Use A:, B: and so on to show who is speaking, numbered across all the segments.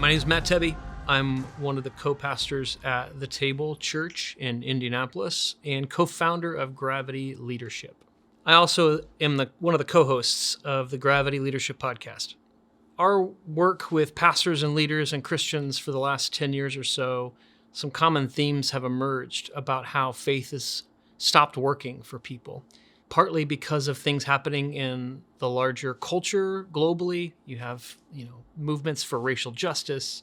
A: My name is Matt Tebbe. I'm one of the co-pastors at the Table Church in Indianapolis and co-founder of Gravity Leadership. I also am one of the co-hosts of the Gravity Leadership podcast. Our work with pastors and leaders and Christians for the last 10 years or so, some common themes have emerged about how faith has stopped working for people. Partly because of things happening in the larger culture globally. You have, movements for racial justice,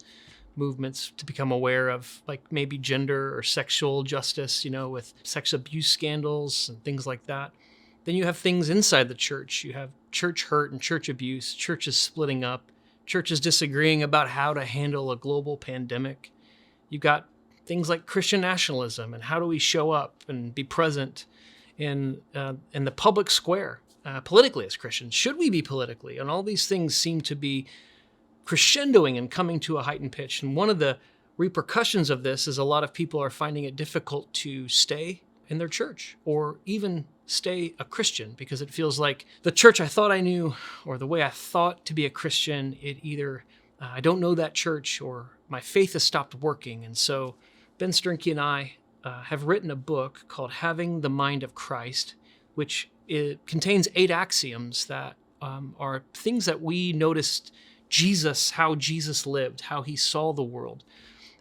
A: movements to become aware of like maybe gender or sexual justice, with sex abuse scandals and things like that. Then you have things inside the church. You have church hurt and church abuse, churches splitting up, churches disagreeing about how to handle a global pandemic. You've got things like Christian nationalism and how do we show up and be present in the public square, politically as Christians. Should we be politically? And all these things seem to be crescendoing and coming to a heightened pitch. And one of the repercussions of this is a lot of people are finding it difficult to stay in their church or even stay a Christian because it feels like the church I thought I knew or the way I thought to be a Christian, it either I don't know that church or my faith has stopped working. And so Ben Sternke and I have written a book called Having the Mind of Christ, which contains 8 axioms that are things that we noticed how Jesus lived, how he saw the world.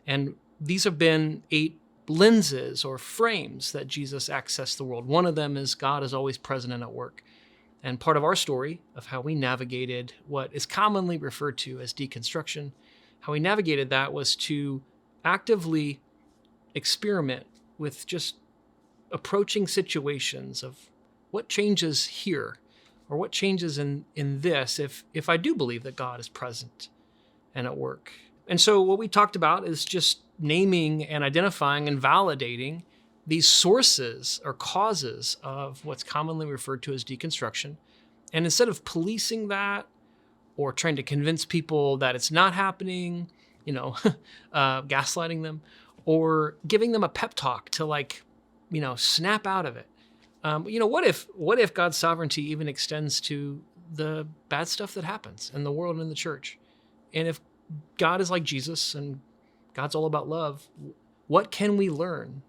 A: And these have been 8 lenses or frames that Jesus accessed the world. One of them is God is always present and at work. And part of our story of how we navigated what is commonly referred to as deconstruction, how we navigated that was to actively experiment with just approaching situations of what changes here or what changes in this if I do believe that God is present and at work. And so what we talked about is just naming and identifying and validating these sources or causes of what's commonly referred to as deconstruction. And instead of policing that or trying to convince people that it's not happening, gaslighting them, or giving them a pep talk to snap out of it. What if God's sovereignty even extends to the bad stuff that happens in the world and in the church? And if God is like Jesus and God's all about love, what can we learn?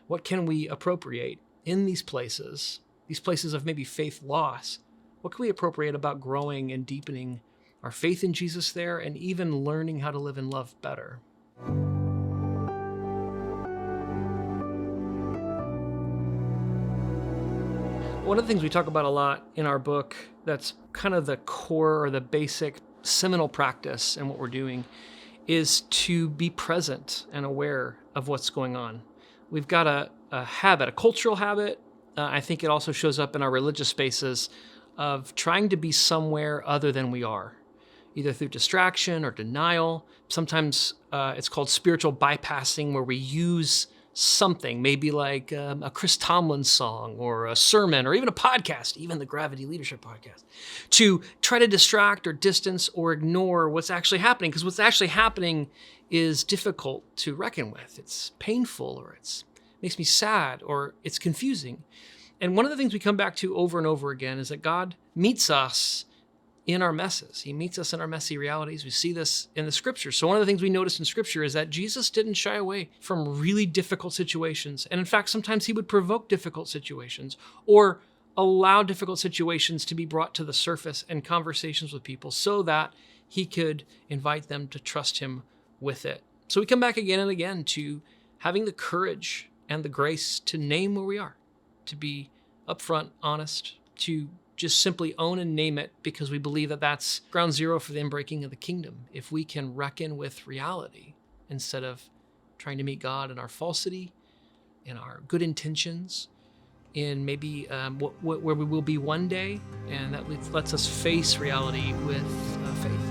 A: What can we appropriate in these places of maybe faith loss? What can we appropriate about growing and deepening our faith in Jesus there and even learning how to live in love better? One of the things we talk about a lot in our book that's kind of the core or the basic seminal practice in what we're doing is to be present and aware of what's going on. We've got a habit, a cultural habit. I think it also shows up in our religious spaces of trying to be somewhere other than we are, either through distraction or denial. Sometimes it's called spiritual bypassing, where we use something, maybe like a Chris Tomlin song or a sermon or even a podcast, even the Gravity Leadership podcast, to try to distract or distance or ignore what's actually happening, because what's actually happening is difficult to reckon with. It's painful, or it makes me sad, or it's confusing. And one of the things we come back to over and over again is that God meets us in our messes. He meets us in our messy realities. We see this in the scriptures. So one of the things we notice in scripture is that Jesus didn't shy away from really difficult situations. And in fact, sometimes he would provoke difficult situations or allow difficult situations to be brought to the surface in conversations with people so that he could invite them to trust him with it. So we come back again and again to having the courage and the grace to name where we are, to be upfront, honest, to just simply own and name it, because we believe that that's ground zero for the inbreaking of the kingdom. If we can reckon with reality instead of trying to meet God in our falsity, in our good intentions, in maybe where we will be one day, and that lets us face reality with faith.